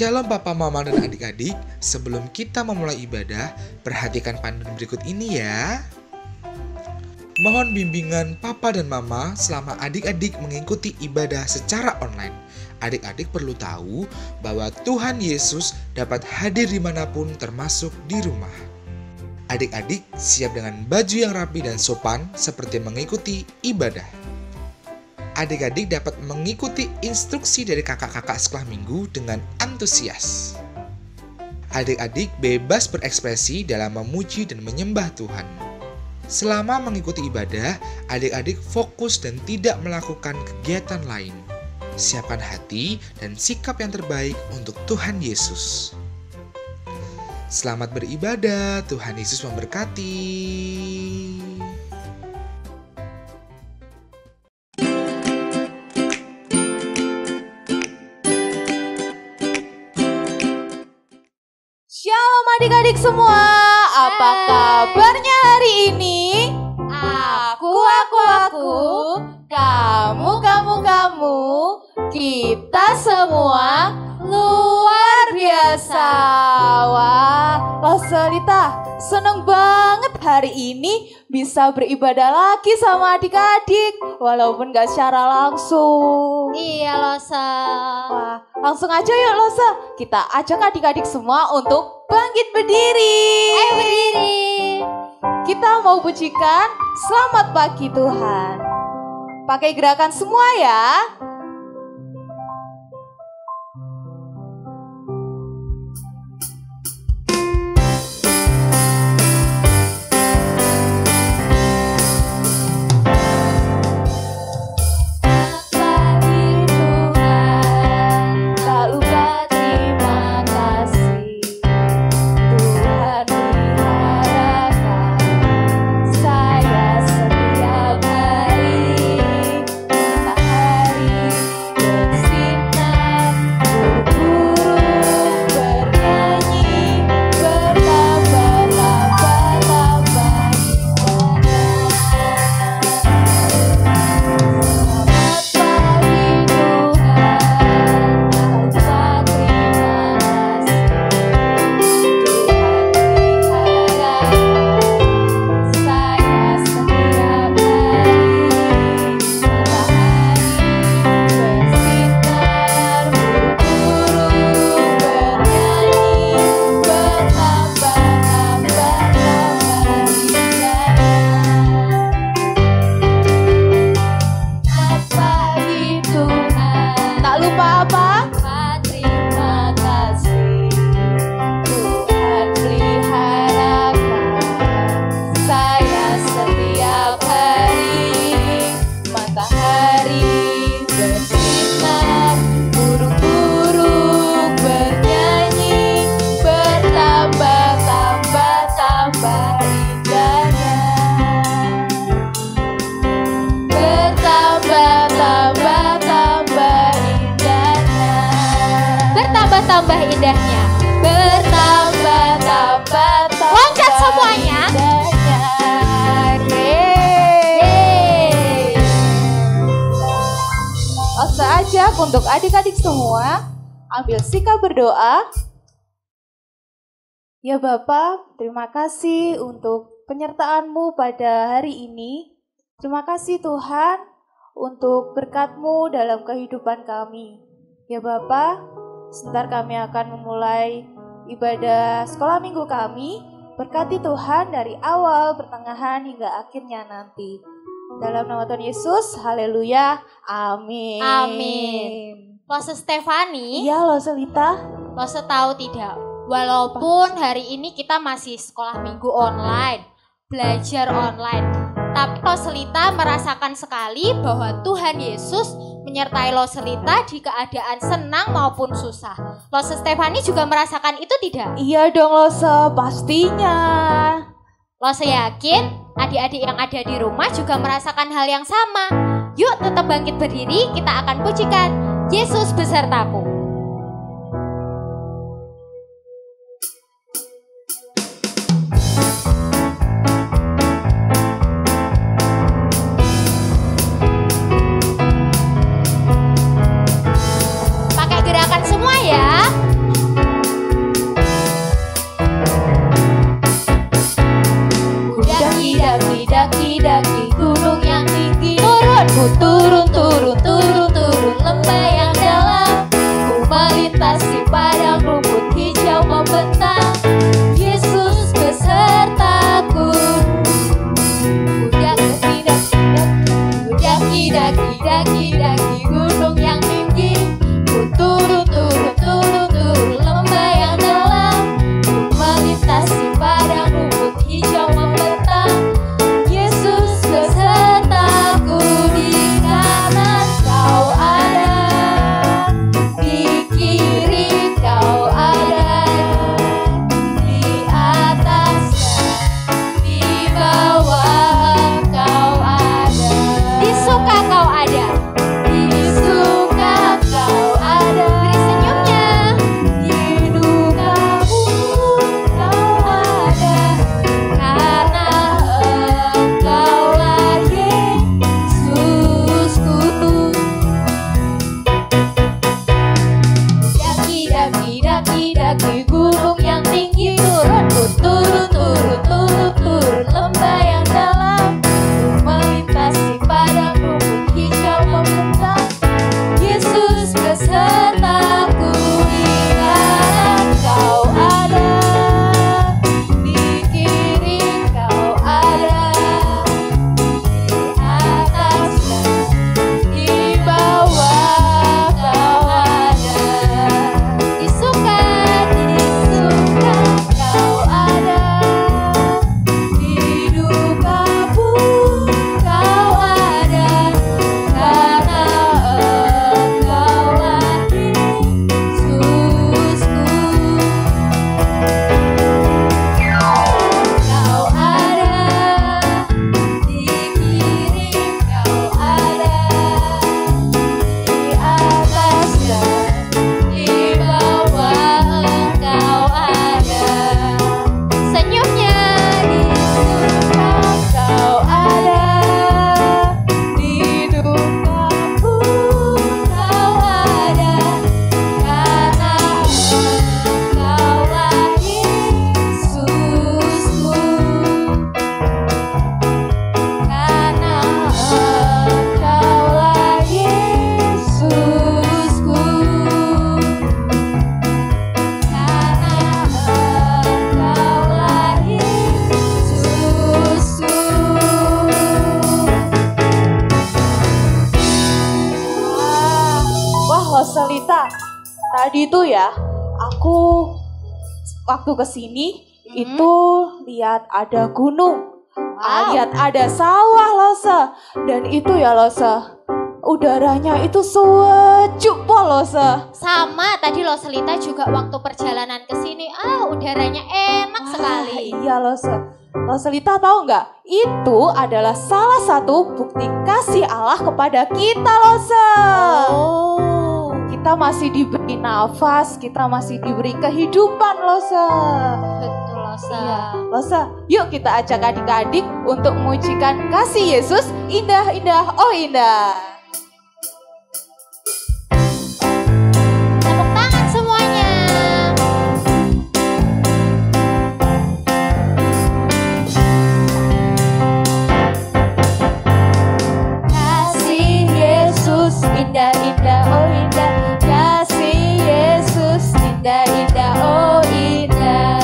Shalom Papa, Mama, dan adik-adik. Sebelum kita memulai ibadah, perhatikan panduan berikut ini ya. Mohon bimbingan Papa dan Mama selama adik-adik mengikuti ibadah secara online. Adik-adik perlu tahu bahwa Tuhan Yesus dapat hadir dimanapun termasuk di rumah. Adik-adik siap dengan baju yang rapi dan sopan seperti mengikuti ibadah. Adik-adik dapat mengikuti instruksi dari kakak-kakak sekolah minggu dengan antusias. Adik-adik bebas berekspresi dalam memuji dan menyembah Tuhan. Selama mengikuti ibadah, adik-adik fokus dan tidak melakukan kegiatan lain. Siapkan hati dan sikap yang terbaik untuk Tuhan Yesus. Selamat beribadah, Tuhan Yesus memberkati. Shalom adik-adik semua, apa kabarnya hari ini? Aku, kamu, kita semua luar biasa. Wah, Loselita, seneng banget hari ini bisa beribadah lagi sama adik-adik, walaupun gak secara langsung. Iya Losa. Wah, langsung aja yuk Losa, kita ajak adik-adik semua untuk bangkit berdiri. Ayo berdiri. Kita mau pujikan Selamat Pagi Tuhan. Pakai gerakan semua ya. Bertambah indahnya, bertambah. Loncat semuanya. Langsung aja untuk adik-adik semua, ambil sikap berdoa. Ya Bapak, terima kasih untuk penyertaan-Mu pada hari ini. Terima kasih Tuhan untuk berkat-Mu dalam kehidupan kami. Ya Bapak, sebentar kami akan memulai ibadah sekolah minggu kami. Berkati Tuhan dari awal, pertengahan, hingga akhirnya nanti. Dalam nama Tuhan Yesus, haleluya, amin. Amin. Lose Stefani, Iya Loselita. Lose tahu tidak? Walaupun hari ini kita masih sekolah minggu online, belajar online, tapi Loselita merasakan sekali bahwa Tuhan Yesus menyertai Loselita di keadaan senang maupun susah. Lose Stefani juga merasakan itu tidak? Iya dong Lose, pastinya. Lose yakin adik-adik yang ada di rumah juga merasakan hal yang sama. Yuk tetap bangkit berdiri, kita akan pujikan Yesus besertaku. Pakai gerakan semua ya. daki gunung yang tinggi. Ku turun, turun, turun, turun lembah yang dalam. Ku melintasi padang rumput hijau membentang. Yesus besertaku. Ku daki, daki, daki, daki, daki gunung yang tinggi. Ku turun, turun, turun, turun lembah yang dalam. Ku melintasi padang rumput hijau membentang. Yesus besertaku, di kanan kau ada, di kiri kau ada, di atas dan di bawah kau ada. Di suka kau ada, di suka kau ada. Beri senyumnya. Di duka pun kau ada, karena Engkaulah Yesusku. Daki, daki, daki, daki gunung yang tinggi. Turun, ku turun, turun, turun, turun lembah yang dalam. Ku melintasi padang rumput hijau membentang. Yesus besertaku, di kanan kau ada, di kiri kau ada, di atas dan di bawah kau ada. Di suka kau ada, di duka pun kau ada, karena Engkaulah Yesusku. Kau ada, di kiri kau ada, di atas dan di bawah kau ada. Senyumnya. Di suka kau ada, di duka pun kau ada, karena Engkaulah Yesusku. Karena Engkaulah Yesusku. Karena Engkaulah Yesusku. Wah, Rosalita, tadi tuh ya, aku waktu kesini itu lihat ada gunung, lihat ada sawah, Lose. Dan itu ya, Lose, udaranya itu sejuk po, Lose. Sama tadi Rosalita juga waktu perjalanan ke sini, udaranya enak sekali. Iya, Lose. Rosalita tahu nggak? Itu adalah salah satu bukti kasih Allah kepada kita, Lose. Oh, Kita masih diberi nafas, kita masih diberi kehidupan, Lose. betul Losa. Iya, Lose, yuk kita ajak adik-adik untuk memujikan kasih Yesus. Indah, indah, oh indah. Tepuk tangan semuanya. Kasih Yesus indah, indah, oh indah. Kasih Yesus indah, indah, oh indah.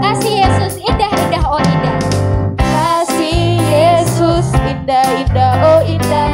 Kasih Yesus indah, indah, oh indah. Kasih Yesus indah, indah, oh indah.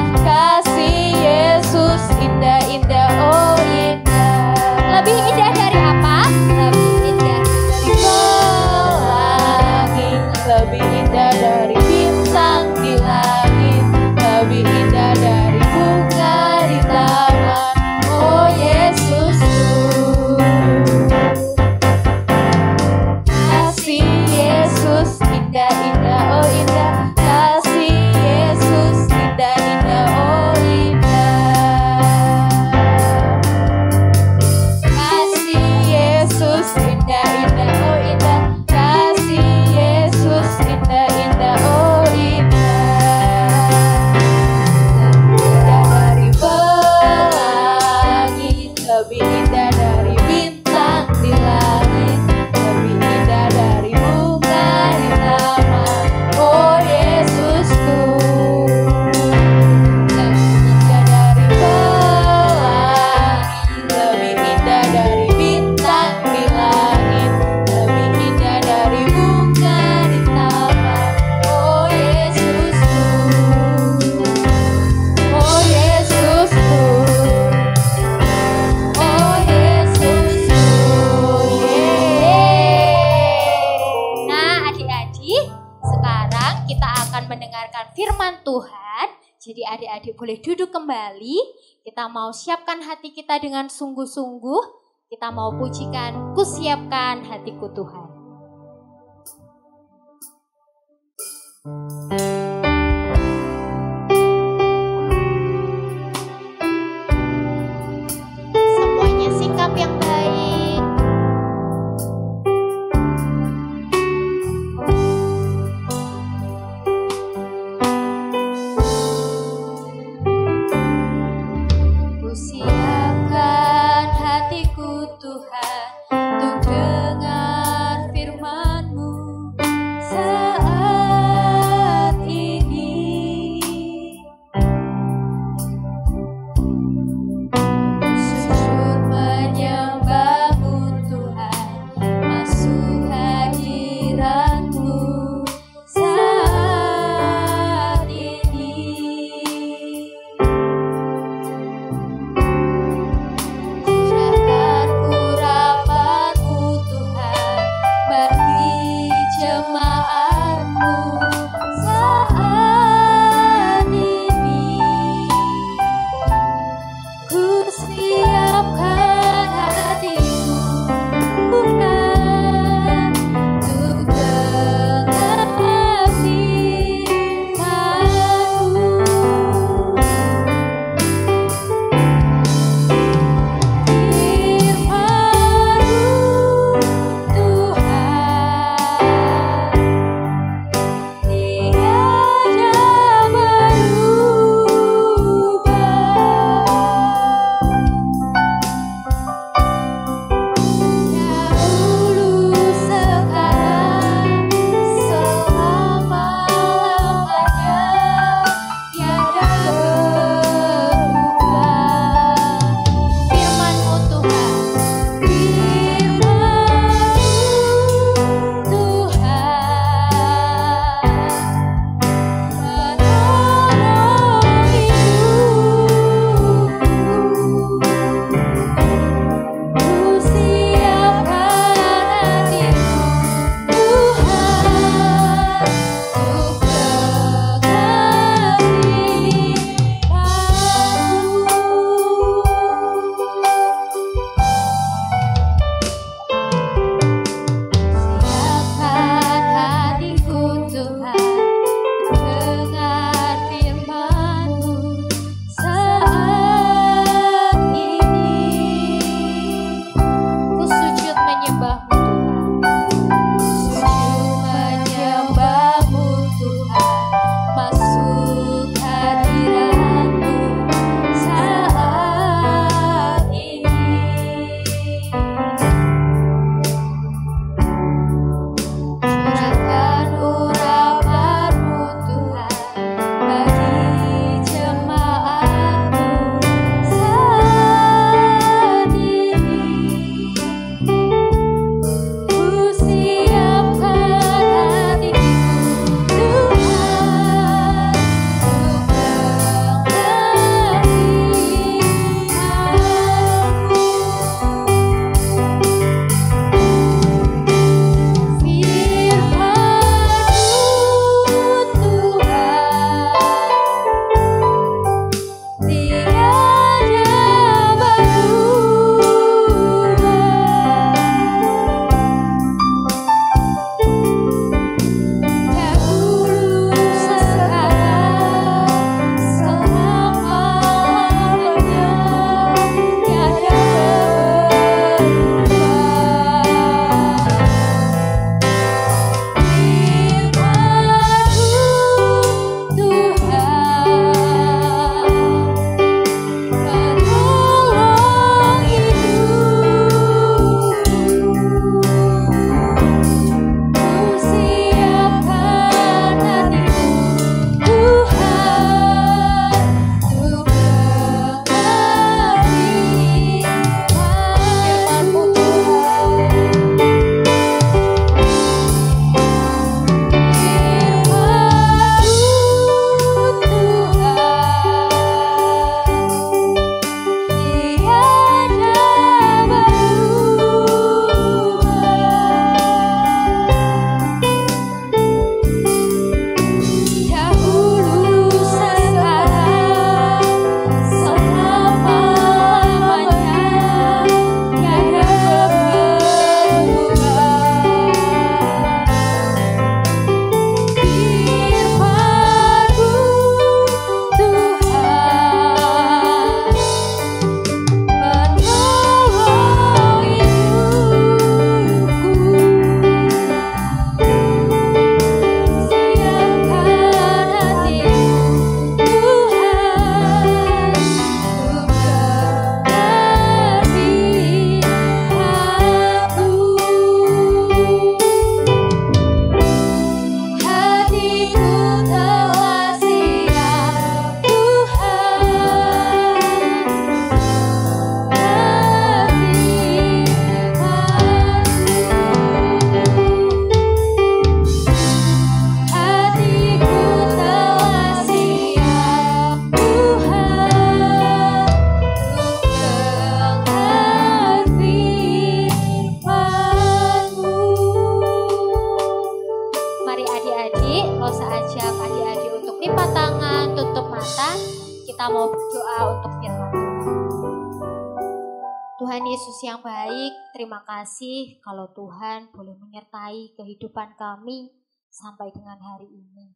Tuhan. Jadi adik-adik boleh duduk kembali. Kita mau siapkan hati kita dengan sungguh-sungguh. Kita mau pujikan, kusiapkan hatiku Tuhan. Semuanya sikap yang baik. Kusiapkan hatiku Tuhan untuk dengar lipat tangan, tutup mata. Kita mau berdoa untuk firman Tuhan. Tuhan Yesus yang baik, terima kasih kalau Tuhan boleh menyertai kehidupan kami sampai dengan hari ini.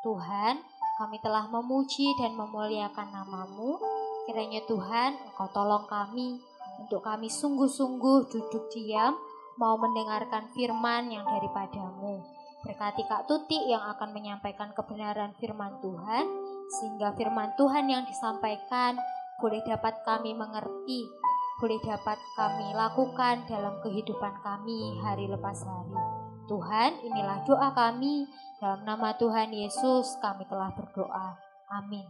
Tuhan, kami telah memuji dan memuliakan nama-Mu. Kiranya Tuhan, Engkau tolong kami untuk kami sungguh-sungguh duduk diam, mau mendengarkan firman yang daripada-Mu. Berkati Kak Tuti yang akan menyampaikan kebenaran firman Tuhan, sehingga firman Tuhan yang disampaikan boleh dapat kami mengerti, boleh dapat kami lakukan dalam kehidupan kami hari lepas hari. Tuhan, inilah doa kami. Dalam nama Tuhan Yesus kami telah berdoa. Amin.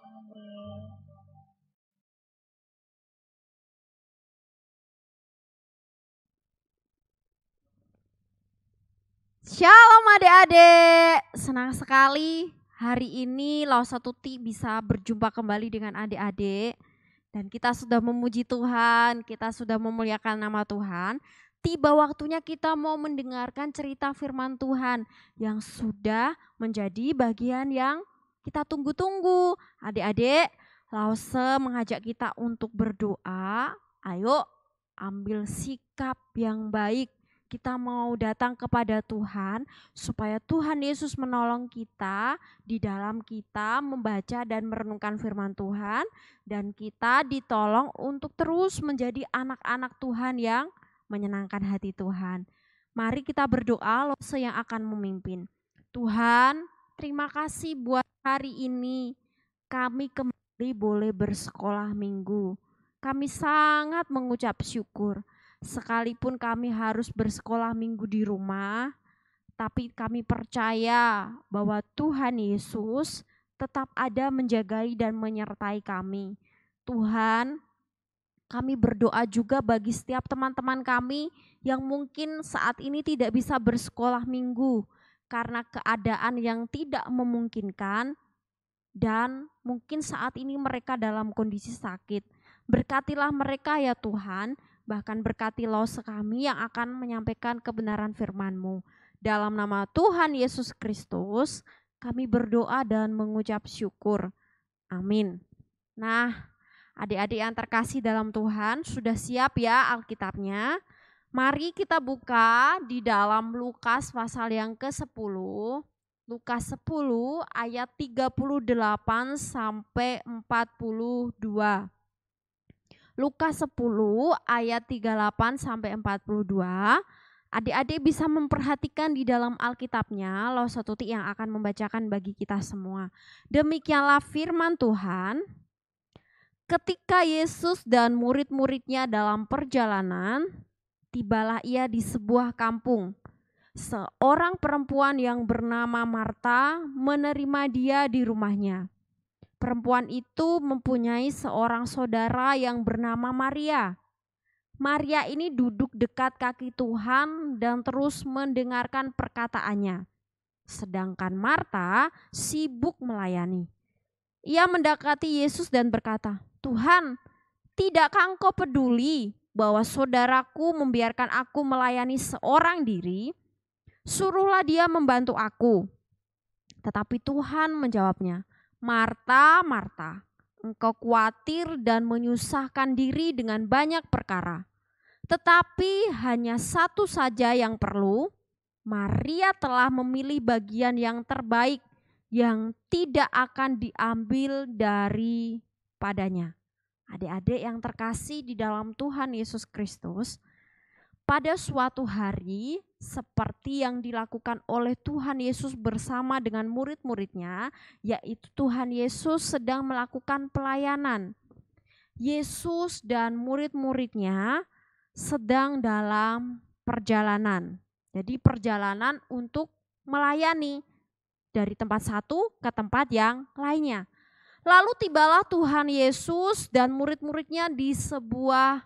Shalom adik-adik, senang sekali hari ini Lausa Tuti bisa berjumpa kembali dengan adik-adik. Dan kita sudah memuji Tuhan, kita sudah memuliakan nama Tuhan. Tiba waktunya kita mau mendengarkan cerita firman Tuhan yang sudah menjadi bagian yang kita tunggu-tunggu. Adik-adik, Lause mengajak kita untuk berdoa. Ayo ambil sikap yang baik. Kita mau datang kepada Tuhan supaya Tuhan Yesus menolong kita di dalam kita membaca dan merenungkan firman Tuhan, dan kita ditolong untuk terus menjadi anak-anak Tuhan yang menyenangkan hati Tuhan. Mari kita berdoa, Lause yang akan memimpin. Tuhan, terima kasih buat hari ini kami kembali boleh bersekolah minggu. Kami sangat mengucap syukur. Sekalipun kami harus bersekolah minggu di rumah, tapi kami percaya bahwa Tuhan Yesus tetap ada menjagai dan menyertai kami. Tuhan, kami berdoa juga bagi setiap teman-teman kami yang mungkin saat ini tidak bisa bersekolah minggu karena keadaan yang tidak memungkinkan, dan mungkin saat ini mereka dalam kondisi sakit. Berkatilah mereka ya Tuhan. Bahkan berkati Lause kami yang akan menyampaikan kebenaran firman-Mu. Dalam nama Tuhan Yesus Kristus, kami berdoa dan mengucap syukur. Amin. Nah, adik-adik yang terkasih dalam Tuhan, sudah siap ya Alkitabnya? Mari kita buka di dalam Lukas pasal yang ke-10. Lukas 10 ayat 38 sampai 42. Lukas 10 ayat 38 sampai 42. Adik-adik bisa memperhatikan di dalam Alkitabnya, Lausa Tuti yang akan membacakan bagi kita semua. Demikianlah firman Tuhan. Ketika Yesus dan murid-muridnya dalam perjalanan, tibalah ia di sebuah kampung. Seorang perempuan yang bernama Marta menerima dia di rumahnya. Perempuan itu mempunyai seorang saudara yang bernama Maria. Maria ini duduk dekat kaki Tuhan dan terus mendengarkan perkataannya. Sedangkan Marta sibuk melayani. Ia mendekati Yesus dan berkata, "Tuhan, tidakkah Engkau peduli bahwa saudaraku membiarkan aku melayani seorang diri? Suruhlah dia membantu aku." Tetapi Tuhan menjawabnya, "Marta, Marta, engkau khawatir dan menyusahkan diri dengan banyak perkara. Tetapi hanya satu saja yang perlu. Maria telah memilih bagian yang terbaik yang tidak akan diambil daripadanya." Adik-adik yang terkasih di dalam Tuhan Yesus Kristus, pada suatu hari seperti yang dilakukan oleh Tuhan Yesus bersama dengan murid-muridnya, yaitu Tuhan Yesus sedang melakukan pelayanan. Yesus dan murid-muridnya sedang dalam perjalanan. Jadi perjalanan untuk melayani dari tempat satu ke tempat yang lainnya. Lalu tibalah Tuhan Yesus dan murid-muridnya di sebuah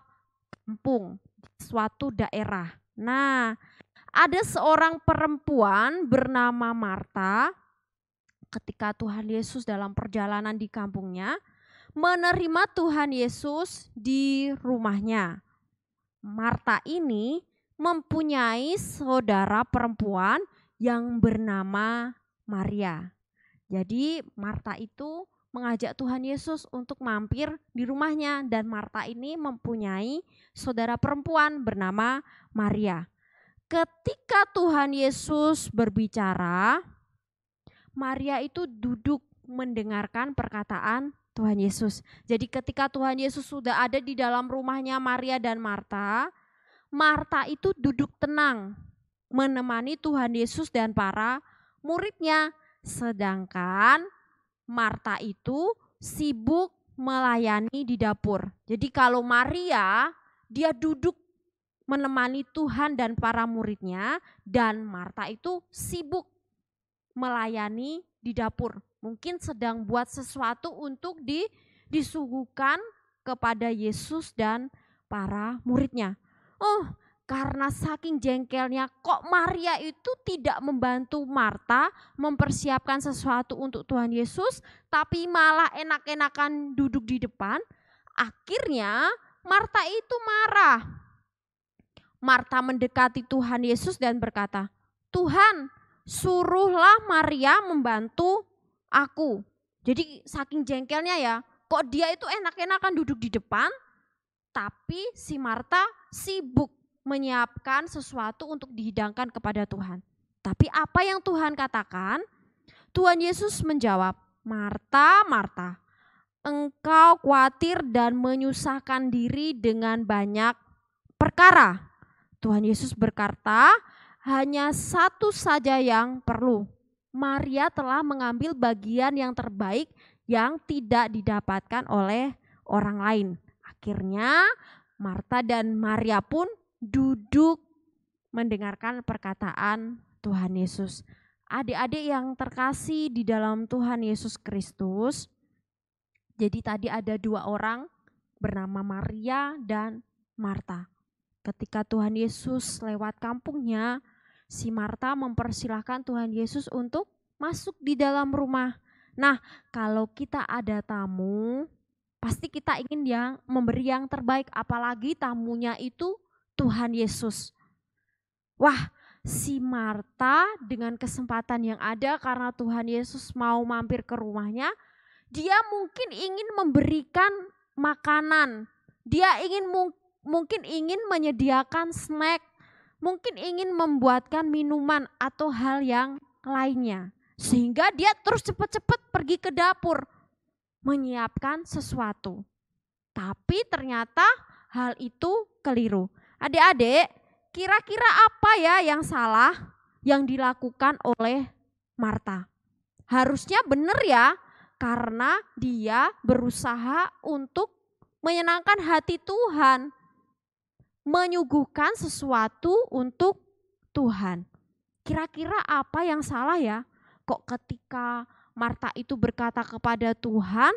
kampung, suatu daerah. Nah, ada seorang perempuan bernama Marta. Ketika Tuhan Yesus dalam perjalanan di kampungnya, menerima Tuhan Yesus di rumahnya. Marta ini mempunyai saudara perempuan yang bernama Maria. Jadi Marta itu mengajak Tuhan Yesus untuk mampir di rumahnya, dan Marta ini mempunyai saudara perempuan bernama Maria. Ketika Tuhan Yesus berbicara, Maria itu duduk mendengarkan perkataan Tuhan Yesus. Jadi ketika Tuhan Yesus sudah ada di dalam rumahnya Maria dan Marta, Marta itu duduk tenang menemani Tuhan Yesus dan para muridnya. Sedangkan Marta itu sibuk melayani di dapur. Jadi kalau Maria dia duduk menemani Tuhan dan para muridnya, dan Marta itu sibuk melayani di dapur. Mungkin sedang buat sesuatu untuk disuguhkan kepada Yesus dan para muridnya. Oh, karena saking jengkelnya, kok Maria itu tidak membantu Marta mempersiapkan sesuatu untuk Tuhan Yesus, tapi malah enak-enakan duduk di depan. Akhirnya Marta itu marah. Marta mendekati Tuhan Yesus dan berkata, "Tuhan, suruhlah Maria membantu aku." Jadi saking jengkelnya ya, kok dia itu enak-enakan duduk di depan, tapi si Marta sibuk menyiapkan sesuatu untuk dihidangkan kepada Tuhan. Tapi apa yang Tuhan katakan? Tuhan Yesus menjawab, "Marta, Marta, engkau khawatir dan menyusahkan diri dengan banyak perkara." Tuhan Yesus berkata, hanya satu saja yang perlu. Maria telah mengambil bagian yang terbaik yang tidak didapatkan oleh orang lain. Akhirnya Marta dan Maria pun duduk mendengarkan perkataan Tuhan Yesus. Adik-adik yang terkasih di dalam Tuhan Yesus Kristus, jadi tadi ada dua orang bernama Maria dan Marta. Ketika Tuhan Yesus lewat kampungnya, si Marta mempersilahkan Tuhan Yesus untuk masuk di dalam rumah. Nah, kalau kita ada tamu, pasti kita ingin memberi yang terbaik, apalagi tamunya itu Tuhan Yesus. Wah, si Marta dengan kesempatan yang ada karena Tuhan Yesus mau mampir ke rumahnya, dia mungkin ingin memberikan makanan. Dia mungkin ingin menyediakan snack, mungkin ingin membuatkan minuman atau hal yang lainnya. Sehingga dia terus cepat-cepat pergi ke dapur menyiapkan sesuatu. Tapi ternyata hal itu keliru. Adik-adik, kira-kira apa ya yang salah yang dilakukan oleh Marta? Harusnya benar ya, karena dia berusaha untuk menyenangkan hati Tuhan, menyuguhkan sesuatu untuk Tuhan. Kira-kira apa yang salah ya? Kok ketika Marta itu berkata kepada Tuhan,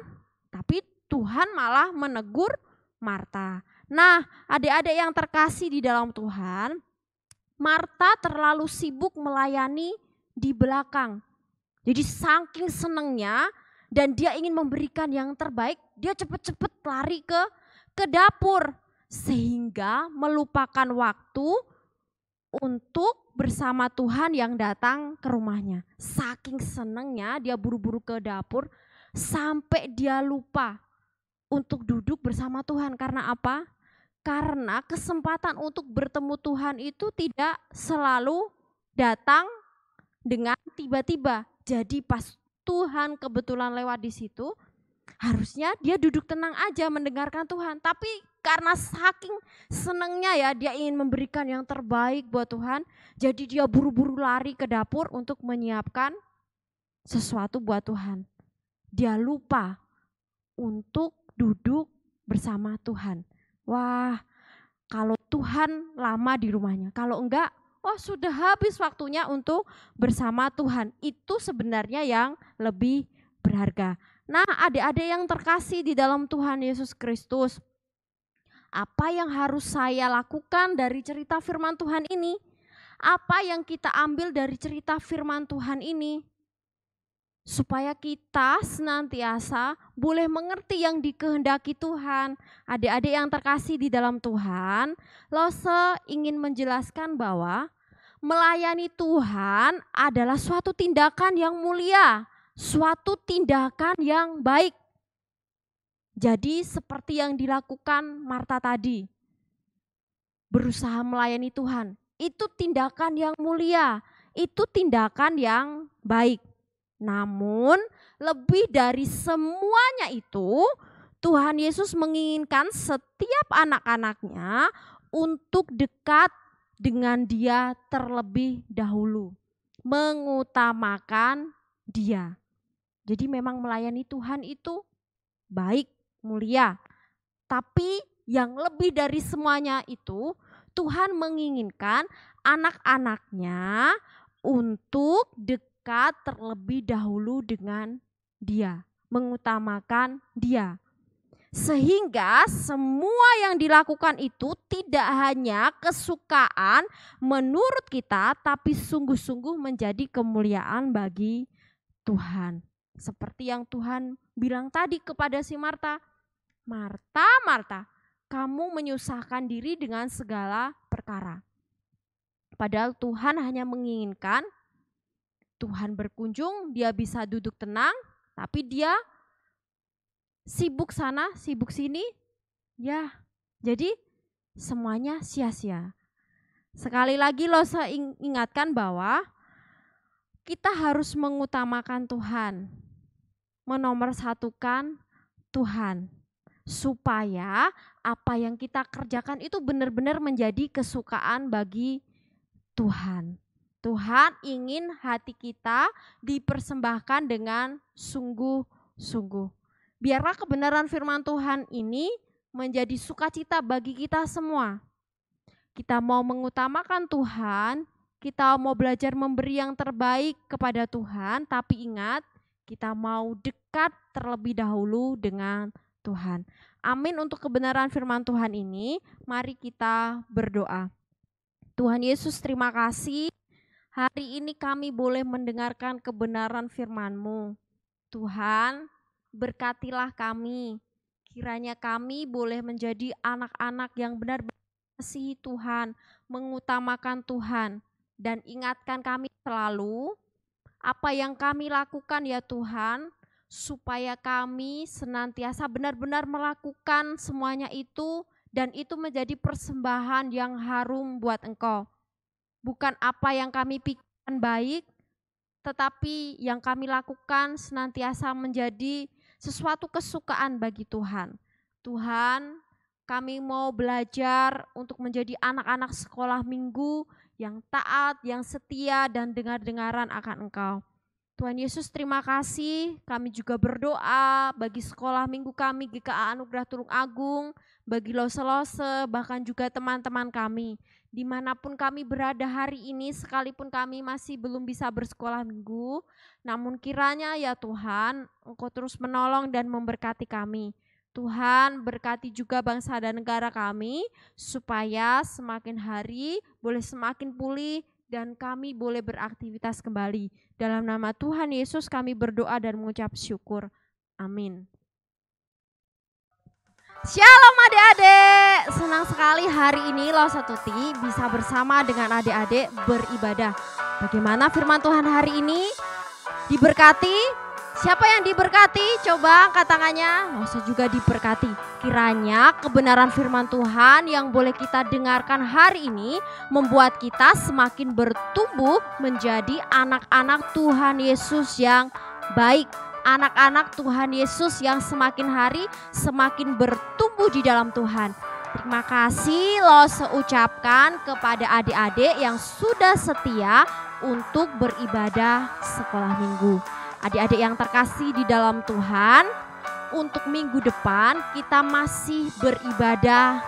tapi Tuhan malah menegur Marta. Nah, adik-adik yang terkasih di dalam Tuhan, Marta terlalu sibuk melayani di belakang. Jadi saking senangnya dan dia ingin memberikan yang terbaik, dia cepat-cepat lari ke dapur sehingga melupakan waktu untuk bersama Tuhan yang datang ke rumahnya. Saking senangnya dia buru-buru ke dapur sampai dia lupa untuk duduk bersama Tuhan. Karena apa? Karena kesempatan untuk bertemu Tuhan itu tidak selalu datang dengan tiba-tiba. Jadi pas Tuhan kebetulan lewat di situ, harusnya dia duduk tenang aja mendengarkan Tuhan. Tapi karena saking senangnya ya, dia ingin memberikan yang terbaik buat Tuhan, jadi dia buru-buru lari ke dapur untuk menyiapkan sesuatu buat Tuhan. Dia lupa untuk duduk bersama Tuhan. Wah, kalau Tuhan lama di rumahnya, kalau enggak, oh sudah habis waktunya untuk bersama Tuhan. Itu sebenarnya yang lebih berharga. Nah, adik-adik yang terkasih di dalam Tuhan Yesus Kristus, apa yang harus saya lakukan dari cerita firman Tuhan ini? Apa yang kita ambil dari cerita firman Tuhan ini? Supaya kita senantiasa boleh mengerti yang dikehendaki Tuhan. Adik-adik yang terkasih di dalam Tuhan, Lose ingin menjelaskan bahwa melayani Tuhan adalah suatu tindakan yang mulia, suatu tindakan yang baik. Jadi seperti yang dilakukan Marta tadi, berusaha melayani Tuhan, itu tindakan yang mulia, itu tindakan yang baik. Namun lebih dari semuanya itu, Tuhan Yesus menginginkan setiap anak-anaknya untuk dekat dengan Dia terlebih dahulu, mengutamakan Dia. Jadi memang melayani Tuhan itu baik, mulia. Tapi yang lebih dari semuanya itu, Tuhan menginginkan anak-anaknya untuk dekat terlebih dahulu dengan Dia, mengutamakan Dia. Sehingga semua yang dilakukan itu tidak hanya kesukaan menurut kita, tapi sungguh-sungguh menjadi kemuliaan bagi Tuhan. Seperti yang Tuhan bilang tadi kepada si Marta, Marta, Marta, kamu menyusahkan diri dengan segala perkara. Padahal Tuhan hanya menginginkan Tuhan berkunjung, dia bisa duduk tenang, tapi dia sibuk sana, sibuk sini, ya jadi semuanya sia-sia. Sekali lagi saya ingatkan bahwa kita harus mengutamakan Tuhan, menomorsatukan Tuhan, supaya apa yang kita kerjakan itu benar-benar menjadi kesukaan bagi Tuhan. Tuhan ingin hati kita dipersembahkan dengan sungguh-sungguh. Biarlah kebenaran firman Tuhan ini menjadi sukacita bagi kita semua. Kita mau mengutamakan Tuhan, kita mau belajar memberi yang terbaik kepada Tuhan, tapi ingat, kita mau dekat terlebih dahulu dengan Tuhan. Amin untuk kebenaran firman Tuhan ini. Mari kita berdoa. Tuhan Yesus, terima kasih. Hari ini kami boleh mendengarkan kebenaran firman-Mu. Tuhan, berkatilah kami. Kiranya kami boleh menjadi anak-anak yang benar-benar mengasihi Tuhan, mengutamakan Tuhan. Dan ingatkan kami selalu apa yang kami lakukan ya Tuhan, supaya kami senantiasa benar-benar melakukan semuanya itu, dan itu menjadi persembahan yang harum buat Engkau. Bukan apa yang kami pikirkan baik, tetapi yang kami lakukan senantiasa menjadi sesuatu kesukaan bagi Tuhan. Tuhan, kami mau belajar untuk menjadi anak-anak sekolah minggu yang taat, yang setia, dan dengar-dengaran akan Engkau. Tuhan Yesus, terima kasih. Kami juga berdoa bagi sekolah minggu kami GKA Anugerah Tulung Agung, bagi lose-lose, bahkan juga teman-teman kami. Dimanapun kami berada hari ini, sekalipun kami masih belum bisa bersekolah minggu, namun kiranya ya Tuhan, Engkau terus menolong dan memberkati kami. Tuhan, berkati juga bangsa dan negara kami, supaya semakin hari boleh semakin pulih dan kami boleh beraktivitas kembali. Dalam nama Tuhan Yesus kami berdoa dan mengucap syukur. Amin. Shalom adik-adik, senang sekali hari ini Losa Tuti bisa bersama dengan adik-adik beribadah. Bagaimana firman Tuhan hari ini? Diberkati? Siapa yang diberkati? Coba angkat tangannya. Losa juga diberkati. Kiranya kebenaran firman Tuhan yang boleh kita dengarkan hari ini membuat kita semakin bertumbuh menjadi anak-anak Tuhan Yesus yang baik. Anak-anak Tuhan Yesus yang semakin hari semakin bertumbuh di dalam Tuhan. Terima kasih Losa ucapkan kepada adik-adik yang sudah setia untuk beribadah sekolah minggu. Adik-adik yang terkasih di dalam Tuhan, untuk minggu depan kita masih beribadah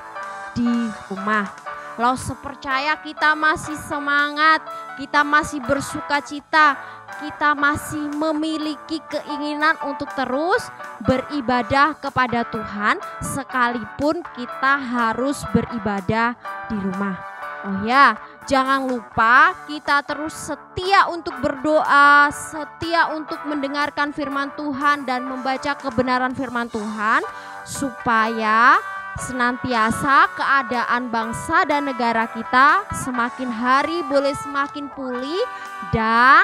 di rumah. Losa percaya kita masih semangat, kita masih bersukacita, kita masih memiliki keinginan untuk terus beribadah kepada Tuhan sekalipun kita harus beribadah di rumah. Oh ya, jangan lupa kita terus setia untuk berdoa, setia untuk mendengarkan firman Tuhan dan membaca kebenaran firman Tuhan supaya senantiasa keadaan bangsa dan negara kita semakin hari boleh semakin pulih dan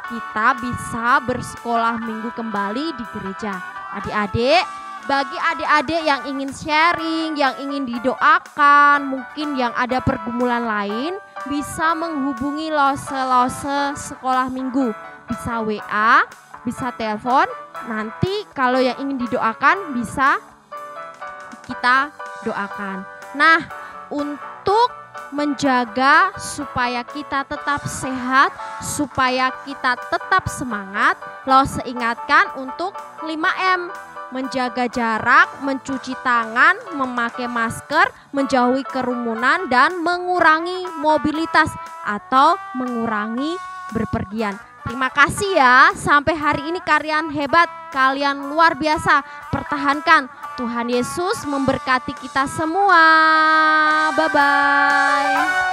kita bisa bersekolah minggu kembali di gereja. Adik-adik, bagi adik-adik yang ingin sharing, yang ingin didoakan, mungkin yang ada pergumulan lain, bisa menghubungi lose-lose sekolah minggu. Bisa WA, bisa telepon, nanti kalau yang ingin didoakan bisa kita doakan. Nah, untuk menjaga supaya kita tetap sehat, supaya kita tetap semangat, Lose ingatkan untuk 5M. Menjaga jarak, mencuci tangan, memakai masker, menjauhi kerumunan, dan mengurangi mobilitas atau mengurangi berpergian. Terima kasih ya, sampai hari ini kalian hebat, kalian luar biasa. Pertahankan, Tuhan Yesus memberkati kita semua. Bye-bye.